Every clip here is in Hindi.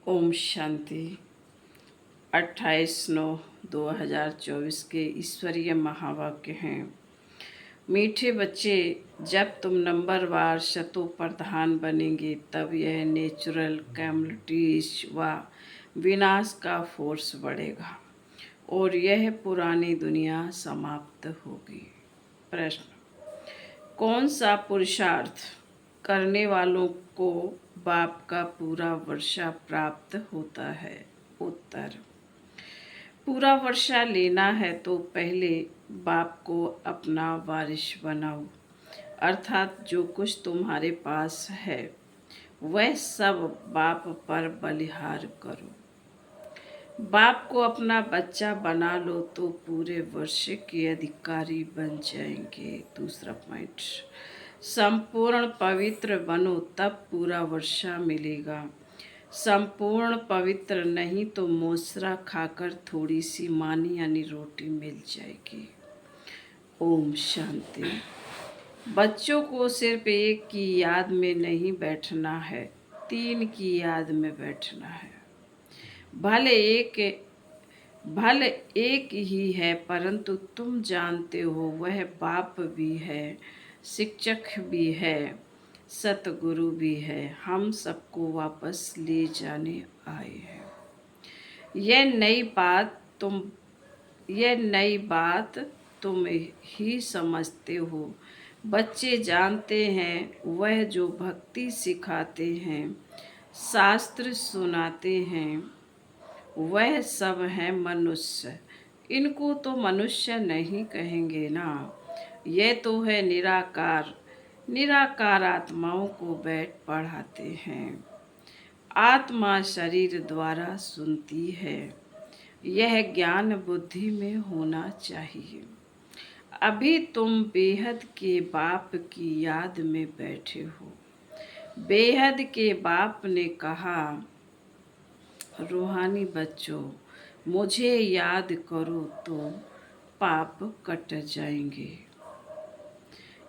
ओम शांति। 28/9/2024 के ईश्वरीय महावाक्य हैं। मीठे बच्चे, जब तुम नंबरवार शतों प्रधान बनेंगे तब यह नेचुरल कैमलिटीज व विनाश का फोर्स बढ़ेगा और यह पुरानी दुनिया समाप्त होगी। प्रश्न: कौन सा पुरुषार्थ करने वालों को बाप का पूरा वर्षा प्राप्त होता है? उत्तर: पूरा वर्षा लेना है तो पहले बाप को अपना वारिस बनाओ, अर्थात जो कुछ तुम्हारे पास है वह सब बाप पर बलिहार करो। बाप को अपना बच्चा बना लो तो पूरे वर्ष के अधिकारी बन जाएंगे। दूसरा पॉइंट: संपूर्ण पवित्र बनो तब पूरा वर्षा मिलेगा। संपूर्ण पवित्र नहीं तो मोसरा खाकर थोड़ी सी मानी यानी रोटी मिल जाएगी। ओम शांति। बच्चों को सिर्फ एक की याद में नहीं बैठना है, 3 की याद में बैठना है। भले एक ही है, परंतु तुम जानते हो वह बाप भी है, शिक्षक भी है, सतगुरु भी है, हम सबको वापस ले जाने आए हैं। यह नई बात तुम ही समझते हो। बच्चे जानते हैं वह जो भक्ति सिखाते हैं, शास्त्र सुनाते हैं, वह सब है मनुष्य। इनको तो मनुष्य नहीं कहेंगे ना। यह तो है निराकार आत्माओं को बैठ पढ़ाते हैं। आत्मा शरीर द्वारा सुनती है। यह ज्ञान बुद्धि में होना चाहिए। अभी तुम बेहद के बाप की याद में बैठे हो। बेहद के बाप ने कहा, रूहानी बच्चों, मुझे याद करो तो पाप कट जाएंगे।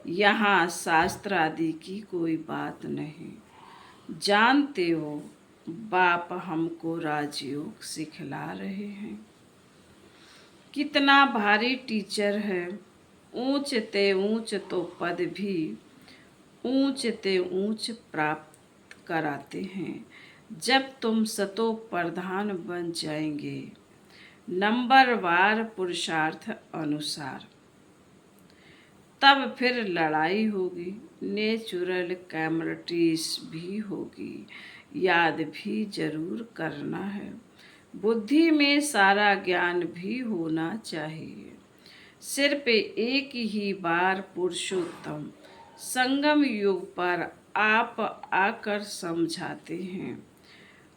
यहाँ शास्त्र आदि की कोई बात नहीं। जानते हो बाप हमको राजयोग सिखला रहे हैं। कितना भारी टीचर है। ऊंच ते ऊंच तो पद भी ऊंच ते ऊंच प्राप्त कराते हैं। जब तुम सतो प्रधान बन जाएंगे नंबरवार पुरुषार्थ अनुसार, तब फिर लड़ाई होगी, नेचुरल कैमलिटीज भी होगी। याद भी जरूर करना है। बुद्धि में सारा ज्ञान भी होना चाहिए। सिर्फ एक ही बार पुरुषोत्तम संगम युग पर आप आकर समझाते हैं।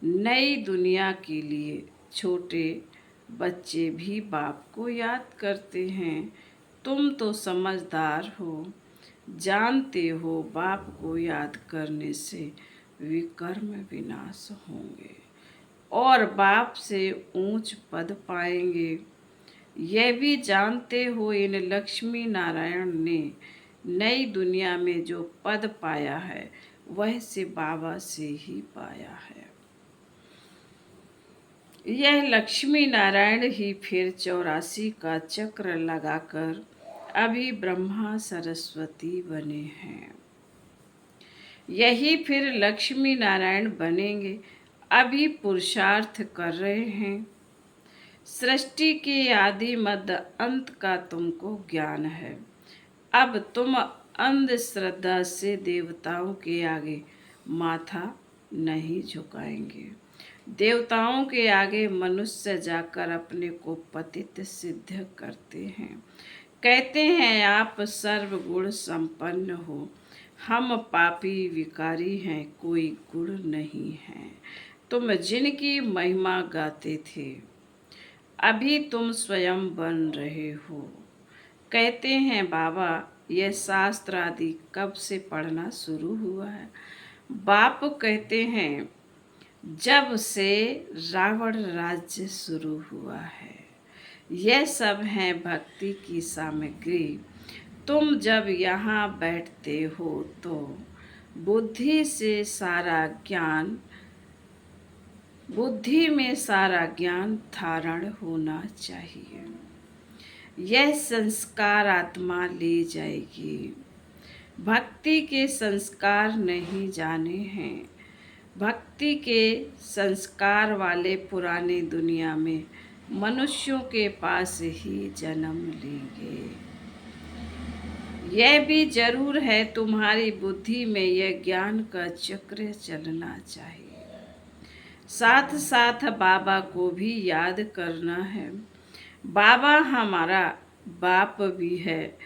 नई दुनिया के लिए छोटे बच्चे भी बाप को याद करते हैं। तुम तो समझदार हो, जानते हो बाप को याद करने से विकर्म विनाश होंगे और बाप से ऊंच पद पाएंगे। यह भी जानते हो इन लक्ष्मी नारायण ने नई दुनिया में जो पद पाया है वह से बाबा से ही पाया है। यह लक्ष्मी नारायण ही फिर 84 का चक्र लगाकर अभी ब्रह्मा सरस्वती बने हैं। यही फिर लक्ष्मी नारायण बनेंगे। अभी पुरुषार्थ कर रहे हैं। सृष्टि के आदि मध्य अंत का तुमको ज्ञान है। अब तुम अंधश्रद्धा से देवताओं के आगे माथा नहीं झुकाएंगे। देवताओं के आगे मनुष्य जाकर अपने को पतित सिद्ध करते हैं। कहते हैं आप सर्वगुण संपन्न हो, हम पापी विकारी हैं, कोई गुण नहीं है। तुम जिनकी महिमा गाते थे अभी तुम स्वयं बन रहे हो। कहते हैं बाबा यह शास्त्र आदि कब से पढ़ना शुरू हुआ है? बाप कहते हैं जब से रावण राज्य शुरू हुआ है। यह सब है भक्ति की सामग्री। तुम जब यहाँ बैठते हो तो बुद्धि से सारा ज्ञान बुद्धि में सारा ज्ञान धारण होना चाहिए। यह संस्कार आत्मा ले जाएगी। भक्ति के संस्कार नहीं जाने हैं। भक्ति के संस्कार वाले पुराने दुनिया में मनुष्यों के पास ही जन्म लेंगे। यह भी जरूर है तुम्हारी बुद्धि में यह ज्ञान का चक्र चलना चाहिए। साथ साथ बाबा को भी याद करना है। बाबा हमारा बाप भी है।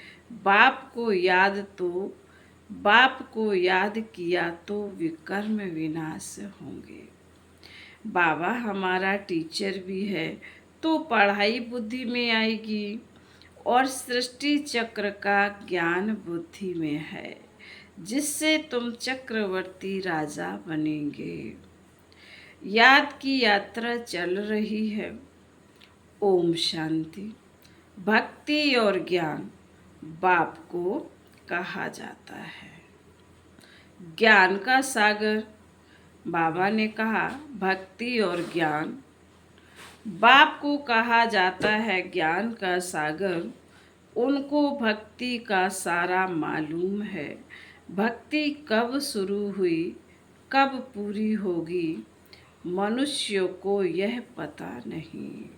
बाप को याद किया तो विकर्म विनाश होंगे। बाबा हमारा टीचर भी है तो पढ़ाई बुद्धि में आएगी और सृष्टि चक्र का ज्ञान बुद्धि में है, जिससे तुम चक्रवर्ती राजा बनेंगे। याद की यात्रा चल रही है। ओम शांति। भक्ति और ज्ञान बाप को कहा जाता है। ज्ञान का सागर बाबा ने कहा, भक्ति और ज्ञान बाप को कहा जाता है। ज्ञान का सागर उनको भक्ति का सारा मालूम है। भक्ति कब शुरू हुई, कब पूरी होगी, मनुष्य को यह पता नहीं।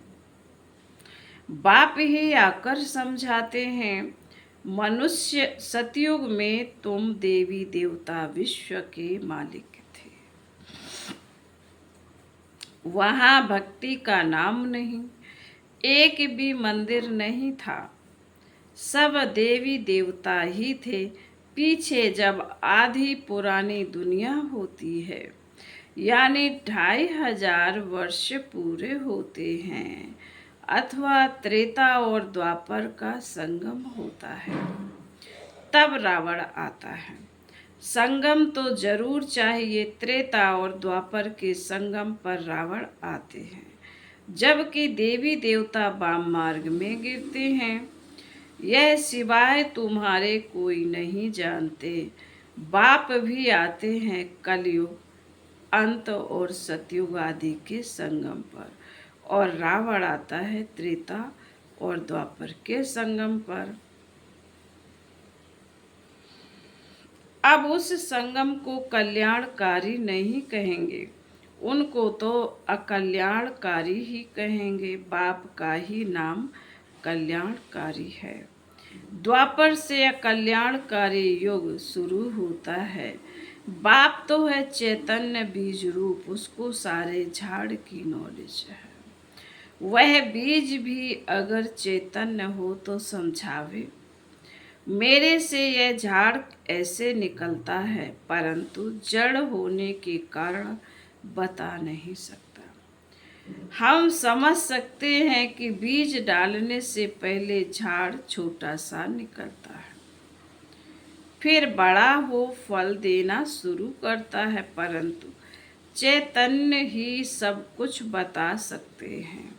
बाप ही आकर समझाते हैं। मनुष्य सतयुग में तुम देवी देवता विश्व के मालिक थे। वहाँ भक्ति का नाम नहीं, एक भी मंदिर नहीं था। सब देवी देवता ही थे। पीछे जब आधी पुरानी दुनिया होती है, यानी 2500 वर्ष पूरे होते हैं, अथवा त्रेता और द्वापर का संगम होता है, तब रावण आता है। संगम तो जरूर चाहिए। त्रेता और द्वापर के संगम पर रावण आते हैं, जबकि देवी देवता वाम मार्ग में गिरते हैं। यह सिवाय तुम्हारे कोई नहीं जानते। बाप भी आते हैं कलयुग, अंत और सतयुग आदि के संगम पर, और रावण आता है त्रेता और द्वापर के संगम पर। अब उस संगम को कल्याणकारी नहीं कहेंगे, उनको तो अकल्याणकारी ही कहेंगे। बाप का ही नाम कल्याणकारी है। द्वापर से अकल्याणकारी युग शुरू होता है। बाप तो है चैतन्य बीज रूप, उसको सारे झाड़ की नॉलेज है। वह बीज भी अगर चैतन्य हो तो समझावे। मेरे से यह झाड़ ऐसे निकलता है, परंतु जड़ होने के कारण बता नहीं सकता। हम समझ सकते हैं कि बीज डालने से पहले झाड़ छोटा सा निकलता है, फिर बड़ा हो फल देना शुरू करता है, परंतु चैतन्य ही सब कुछ बता सकते हैं।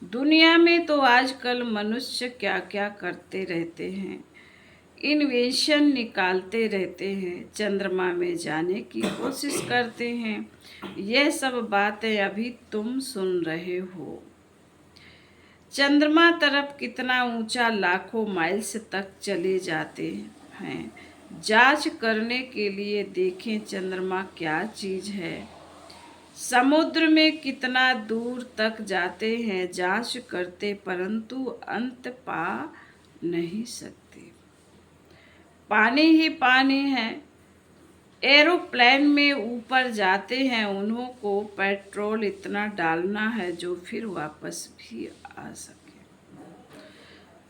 दुनिया में तो आजकल मनुष्य क्या क्या करते रहते हैं, इन्वेंशन निकालते रहते हैं, चंद्रमा में जाने की कोशिश करते हैं। यह सब बातें अभी तुम सुन रहे हो। चंद्रमा तरफ कितना ऊंचा लाखों माइल्स तक चले जाते हैं। जांच करने के लिए देखें चंद्रमा क्या चीज है। समुद्र में कितना दूर तक जाते हैं जांच करते, परंतु अंत पा नहीं सकते। पानी ही पानी है। एरोप्लेन में ऊपर जाते हैं, उन्हों को पेट्रोल इतना डालना है जो फिर वापस भी आ सके।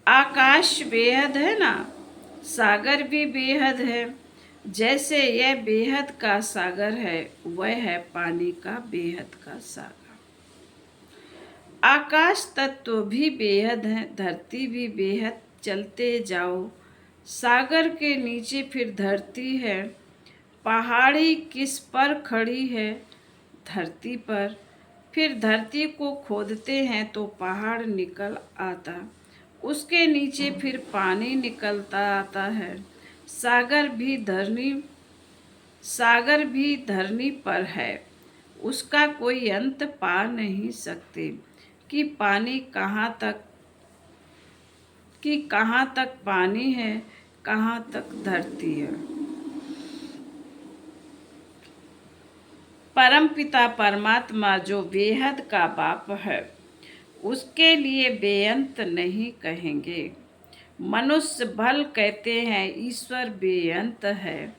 आकाश बेहद है ना, सागर भी बेहद है। जैसे यह बेहद का सागर है, वह है पानी का बेहद का सागर। आकाश तत्व भी बेहद है, धरती भी बेहद। चलते जाओ, सागर के नीचे फिर धरती है। पहाड़ी किस पर खड़ी है? धरती पर। फिर धरती को खोदते हैं तो पहाड़ निकल आता, उसके नीचे फिर पानी निकलता आता है। सागर भी धरनी पर है, उसका कोई अंत पा नहीं सकते कि कहाँ तक पानी है, कहाँ तक धरती है। परमपिता परमात्मा जो बेहद का बाप है, उसके लिए बेअंत नहीं कहेंगे। मनुष्य भल कहते हैं ईश्वर बेअंत है,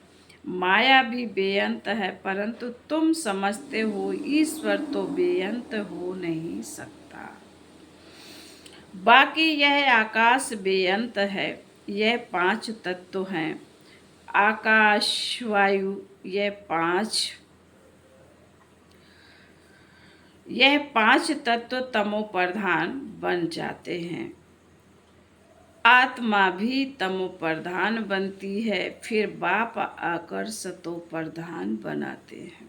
माया भी बेअंत है, परंतु तुम समझते हो ईश्वर तो बेअंत हो नहीं सकता। बाकी यह आकाश बेअंत है, यह 5 तत्व हैं। आकाश, वायु, यह पांच तत्व तमो प्रधान बन जाते हैं। आत्मा भी तमो प्रधान बनती है, फिर बाप आकर सतो प्रधान बनाते हैं।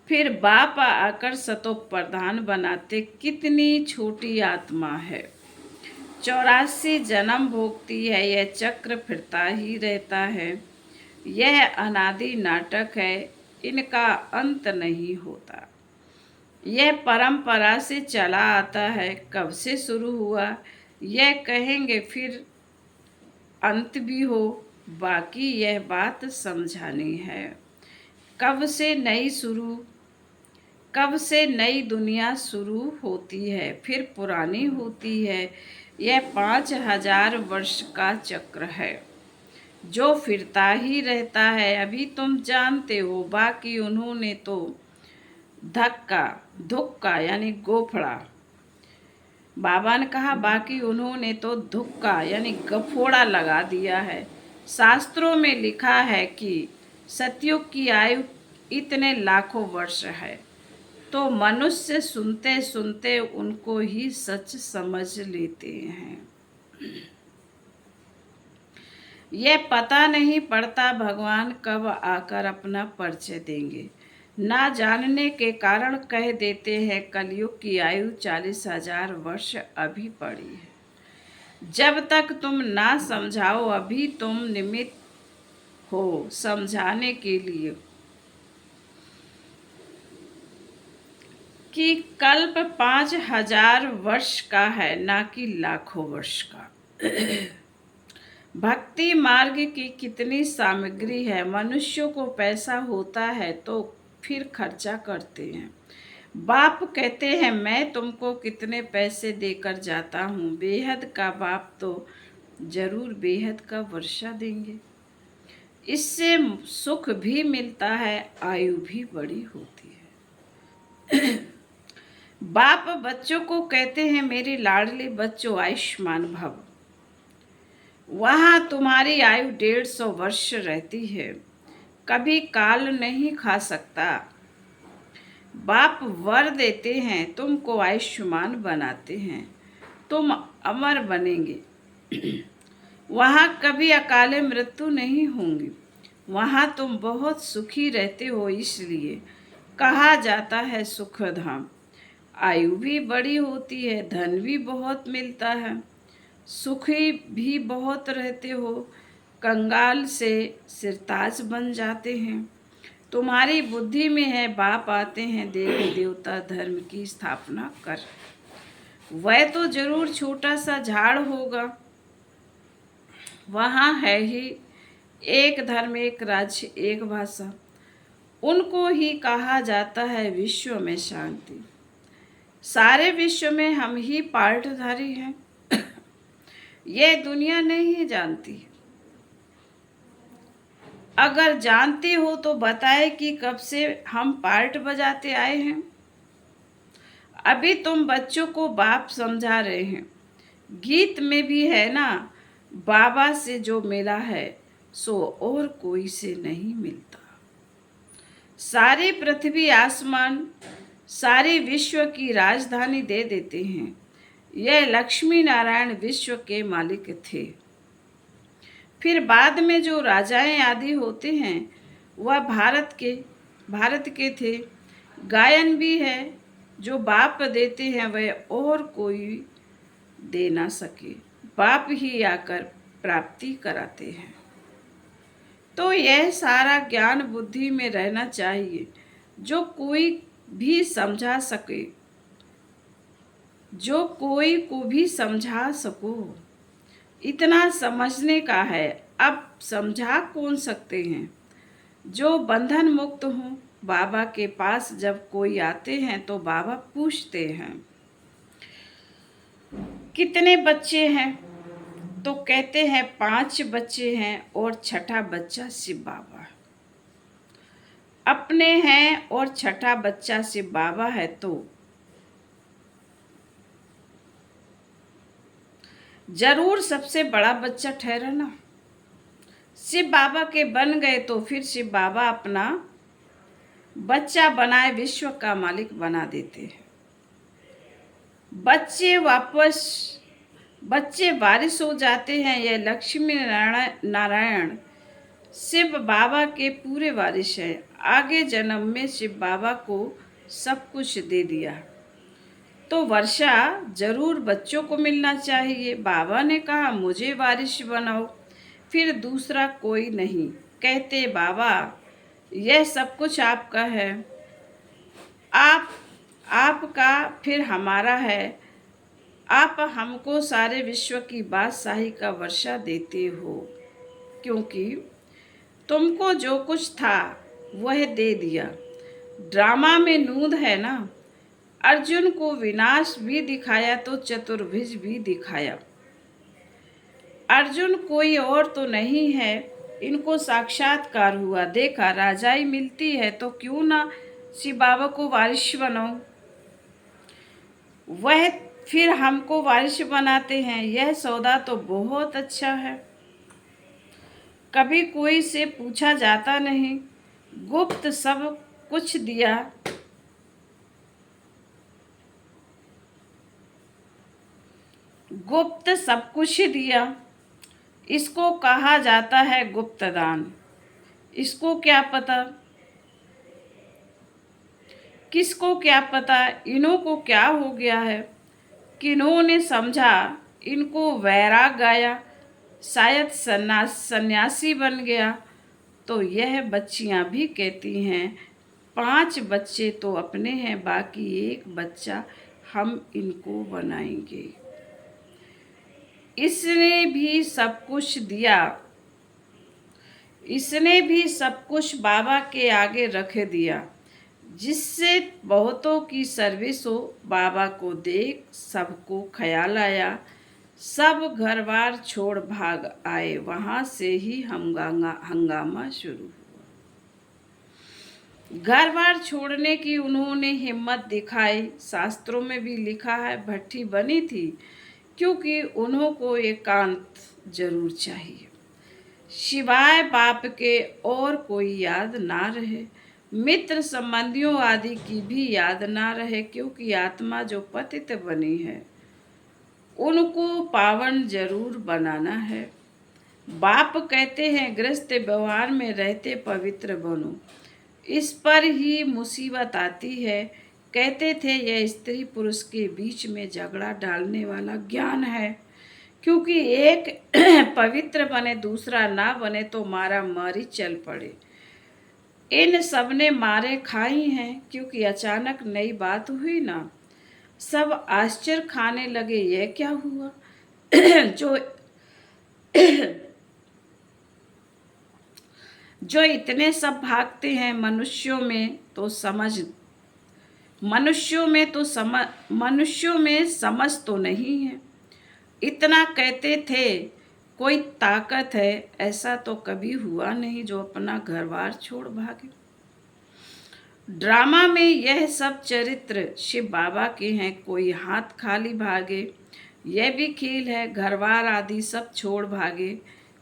फिर बाप आकर सतो प्रधान बनाते। कितनी छोटी आत्मा है, 84 जन्म भोगती है, यह चक्र फिरता ही रहता है। यह अनादि नाटक है, इनका अंत नहीं होता। यह परंपरा से चला आता है, कब से शुरू हुआ यह कहेंगे, फिर अंत भी हो, बाकी यह बात समझानी है। कब से नई दुनिया शुरू होती है, फिर पुरानी होती है। यह 5000 वर्ष का चक्र है जो फिरता ही रहता है। अभी तुम जानते हो, बाकी उन्होंने तो धुक्का यानी गोफड़ा, बाबा ने कहा बाकी उन्होंने तो धुक्का यानी गफोड़ा लगा दिया है। शास्त्रों में लिखा है कि सतयुग की आयु इतने लाखों वर्ष है, तो मनुष्य सुनते सुनते उनको ही सच समझ लेते हैं। यह पता नहीं पड़ता भगवान कब आकर अपना परिचय देंगे। ना जानने के कारण कह देते हैं कलयुग की आयु 40,000 वर्ष अभी पड़ी है। जब तक तुम ना समझाओ, अभी तुम निमित्त हो समझाने के लिए कि कल्प 5000 वर्ष का है, ना कि लाखों वर्ष का। भक्ति मार्ग की कितनी सामग्री है। मनुष्यों को पैसा होता है तो फिर खर्चा करते हैं। बाप कहते हैं मैं तुमको कितने पैसे देकर जाता हूँ। बेहद का बाप तो जरूर बेहद का वर्षा देंगे। इससे सुख भी मिलता है, आयु भी बड़ी होती है। बाप बच्चों को कहते हैं मेरे लाडले बच्चों आयुष्मान भव। वहाँ तुम्हारी आयु 150 वर्ष रहती है, कभी काल नहीं खा सकता। बाप वर देते हैं, तुमको आयुष्मान बनाते हैं, तुम अमर बनेंगे। वहाँ कभी अकाले मृत्यु नहीं होंगी। वहाँ तुम बहुत सुखी रहते हो, इसलिए कहा जाता है सुखधाम। आयु भी बड़ी होती है, धन भी बहुत मिलता है, सुखी भी बहुत रहते हो, कंगाल से सिरताज बन जाते हैं। तुम्हारी बुद्धि में है बाप आते हैं देवी देवता धर्म की स्थापना कर। वह तो जरूर छोटा सा झाड़ होगा, वहाँ है ही एक धर्म, एक राज्य, एक भाषा। उनको ही कहा जाता है विश्व में शांति। सारे विश्व में हम ही पार्टधारी हैं। यह दुनिया नहीं जानती। अगर जानती हो तो बताए कि कब से हम पार्ट बजाते आए हैं। अभी तुम बच्चों को बाप समझा रहे हैं। गीत में भी है ना, बाबा से जो मिला है सो और कोई से नहीं मिलता। सारी पृथ्वी आसमान, सारी विश्व की राजधानी दे देते हैं। यह लक्ष्मी नारायण विश्व के मालिक थे। फिर बाद में जो राजाएं आदि होते हैं वह भारत के थे। गायन भी है, जो बाप देते हैं वह और कोई दे ना सके, बाप ही आकर प्राप्ति कराते हैं। तो यह सारा ज्ञान बुद्धि में रहना चाहिए, जो कोई भी समझा सके, जो कोई को भी समझा सको। इतना समझने का है, अब समझा कौन सकते हैं। जो बंधन मुक्त हों, बाबा के पास जब कोई आते हैं तो बाबा पूछते हैं, कितने बच्चे हैं? तो कहते हैं 5 बच्चे हैं और छठा बच्चा शिव बाबा है। अपने हैं और छठा बच्चा शिव बाबा है, तो जरूर सबसे बड़ा बच्चा ठहरा ना। शिव बाबा के बन गए तो फिर शिव बाबा अपना बच्चा बनाए विश्व का मालिक बना देते हैं। बच्चे वारिस हो जाते हैं। यह लक्ष्मी नारायण शिव बाबा के पूरे वारिस हैं। आगे जन्म में शिव बाबा को सब कुछ दे दिया, तो वर्षा जरूर बच्चों को मिलना चाहिए। बाबा ने कहा, मुझे वारिस बनाओ। फिर दूसरा कोई नहीं। कहते, बाबा यह सब कुछ आपका है, आपका फिर हमारा है। आप हमको सारे विश्व की बादशाही का वर्षा देते हो, क्योंकि तुमको जो कुछ था वह दे दिया। ड्रामा में नूंद है ना। अर्जुन को विनाश भी दिखाया तो चतुर्भुज भी दिखाया। अर्जुन कोई और तो नहीं है, इनको साक्षात्कार हुआ। देखा राजाई मिलती है तो क्यों ना शिव बाबा को वारिस बनाओ। वह फिर हमको वारिस बनाते हैं। यह सौदा तो बहुत अच्छा है। कभी कोई से पूछा जाता नहीं, गुप्त सब कुछ दिया। गुप्त सब कुछ दिया। इसको कहा जाता है गुप्त दान। इसको क्या पता, किसको क्या पता इन्हों को क्या हो गया है। किन्होंने समझा इनको वैराग आया, शायद सन्यासी बन गया। तो यह बच्चियां भी कहती हैं, 5 बच्चे तो अपने हैं, बाकी एक बच्चा हम इनको बनाएंगे। इसने भी सब कुछ दिया। इसने भी सब कुछ बाबा के आगे रख दिया, जिससे बहुतों की सर्विस हो। बाबा को देख सबको ख्याल आया। सब घर बार छोड़ भाग आए। वहां से ही हंगामा शुरू हुआ। घर बार छोड़ने की उन्होंने हिम्मत दिखाई। शास्त्रों में भी लिखा है, भट्ठी बनी थी क्योंकि उन्हों को एकांत जरूर चाहिए, सिवाय बाप के और कोई याद ना रहे। मित्र संबंधियों आदि की भी याद ना रहे, क्योंकि आत्मा जो पतित बनी है उनको पावन जरूर बनाना है। बाप कहते हैं, गृहस्थ व्यवहार में रहते पवित्र बनो। इस पर ही मुसीबत आती है। कहते थे, यह स्त्री पुरुष के बीच में झगड़ा डालने वाला ज्ञान है, क्योंकि एक पवित्र बने दूसरा ना बने तो मारा मारी चल पड़े। इन सब ने मारे खाई हैं, क्योंकि अचानक नई बात हुई ना। सब आश्चर्य खाने लगे, यह क्या हुआ। जो इतने सब भागते हैं, मनुष्यों में समझ तो नहीं है। इतना कहते थे कोई ताकत है, ऐसा तो कभी हुआ नहीं जो अपना घर-बार छोड़ भागे। ड्रामा में यह सब चरित्र शिव बाबा के हैं। कोई हाथ खाली भागे, यह भी खेल है। घर-बार आदि सब छोड़ भागे,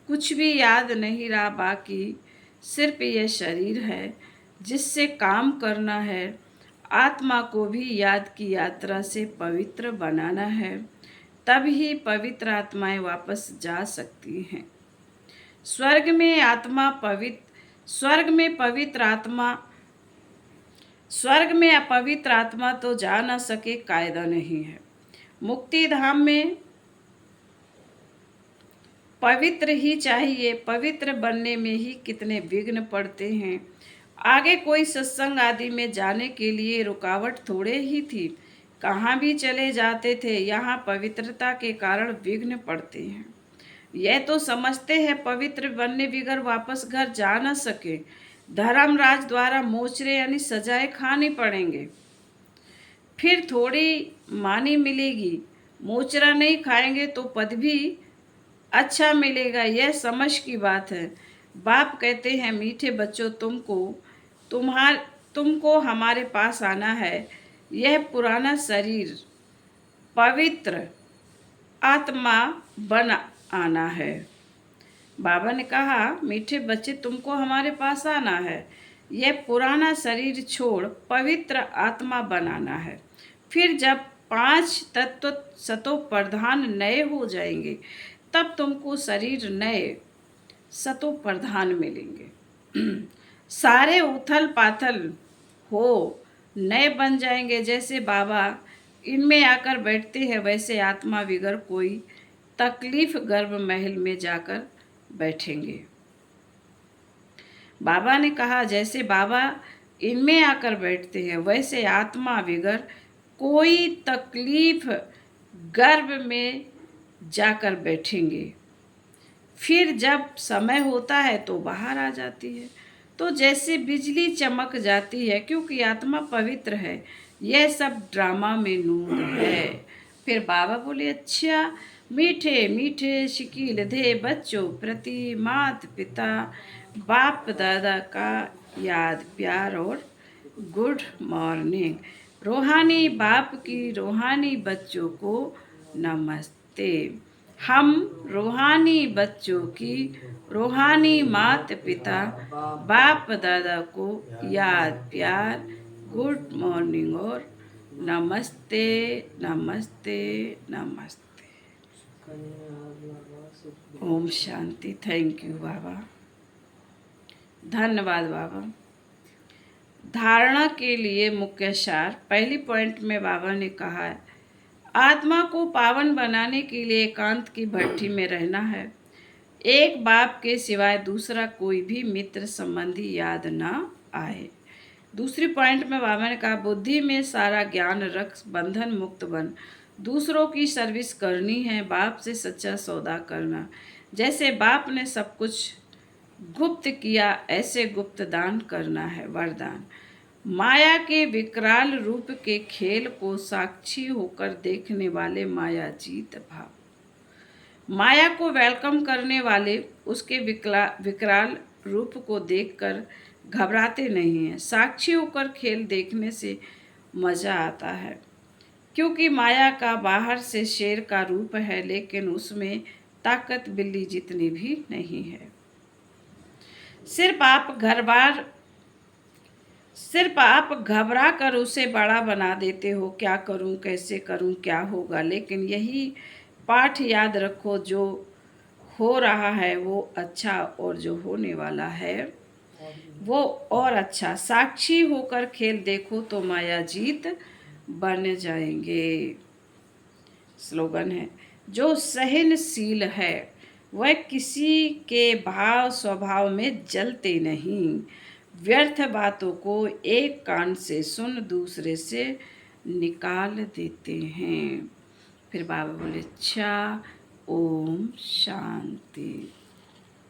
कुछ भी याद नहीं रहा बाकी, सिर्फ यह शरीर है जिससे काम करना है। आत्मा को भी याद की यात्रा से पवित्र बनाना है, तब ही पवित्र आत्माएं वापस जा सकती हैं। स्वर्ग में अपवित्र आत्मा तो जा न सके, कायदा नहीं है। मुक्ति धाम में पवित्र ही चाहिए, पवित्र बनने में ही कितने विघ्न पड़ते हैं। आगे कोई सत्संग आदि में जाने के लिए रुकावट थोड़े ही थी, कहाँ भी चले जाते थे, यहाँ पवित्रता के कारण विघ्न पड़ते हैं। यह तो समझते हैं पवित्र बनने बगैर वापस घर जा न सके, धर्मराज द्वारा मोचरे यानी सजाएं खानी पड़ेंगे, फिर थोड़ी मानी मिलेगी। मोचरा नहीं खाएंगे तो पद भी अच्छा मिलेगा, यह समझ की बात है। बाप कहते हैं, मीठे बच्चों, तुमको हमारे पास आना है। यह पुराना शरीर पवित्र आत्मा बन आना है। बाबा ने कहा, मीठे बच्चे, तुमको हमारे पास आना है। यह पुराना शरीर छोड़ पवित्र आत्मा बनाना है। फिर जब 5 तत्व सतो प्रधान नए हो जाएंगे, तब तुमको शरीर नए सतो प्रधान मिलेंगे। सारे उथल पाथल हो नए बन जाएंगे। जैसे बाबा इनमें आकर बैठते हैं, वैसे आत्मा बिगर कोई तकलीफ गर्भ महल में जाकर बैठेंगे। बाबा ने कहा, जैसे बाबा इनमें आकर बैठते हैं, वैसे आत्मा बिगर कोई तकलीफ गर्भ में जाकर बैठेंगे। फिर जब समय होता है तो बाहर आ जाती है, तो जैसे बिजली चमक जाती है, क्योंकि आत्मा पवित्र है। यह सब ड्रामा में नूर है। फिर बाबा बोले, अच्छा मीठे मीठे शकील दे बच्चों प्रति माता पिता बाप दादा का याद प्यार और गुड मॉर्निंग। रूहानी बाप की रूहानी बच्चों को नमस्ते। हम रूहानी बच्चों की रूहानी माता पिता बाप दादा को याद प्यार गुड मॉर्निंग और नमस्ते नमस्ते नमस्ते। ओम शांति। थैंक यू बाबा, धन्यवाद बाबा। धारणा के लिए मुख्य सार। पहली पॉइंट में बाबा ने कहा है, आत्मा को पावन बनाने के लिए एकांत की भट्ठी में रहना है। एक बाप के सिवाय दूसरा कोई भी मित्र संबंधी याद ना आए। दूसरी पॉइंट में बाबा ने कहा, बुद्धि में सारा ज्ञान रख बंधन मुक्त बन। दूसरों की सर्विस करनी है, बाप से सच्चा सौदा करना। जैसे बाप ने सब कुछ गुप्त किया, ऐसे गुप्त दान करना है, वरदान। माया के विकराल रूप के खेल को साक्षी होकर देखने वाले माया जीत भाव। माया को वेलकम करने वाले उसके विकराल रूप को देखकर घबराते नहीं हैं। साक्षी होकर खेल देखने से मज़ा आता है, क्योंकि माया का बाहर से शेर का रूप है, लेकिन उसमें ताकत बिल्ली जितनी भी नहीं है। सिर्फ आप घबरा कर उसे बड़ा बना देते हो, क्या करूं, कैसे करूं, क्या होगा। लेकिन यही पाठ याद रखो, जो हो रहा है वो अच्छा, और जो होने वाला है वो और अच्छा। साक्षी होकर खेल देखो तो माया जीत बन जाएंगे। स्लोगन है, जो सहनशील है वह किसी के भाव स्वभाव में जलते नहीं। व्यर्थ बातों को एक कान से सुन दूसरे से निकाल देते हैं। फिर बाबा बोले, अच्छा, ओम शांति।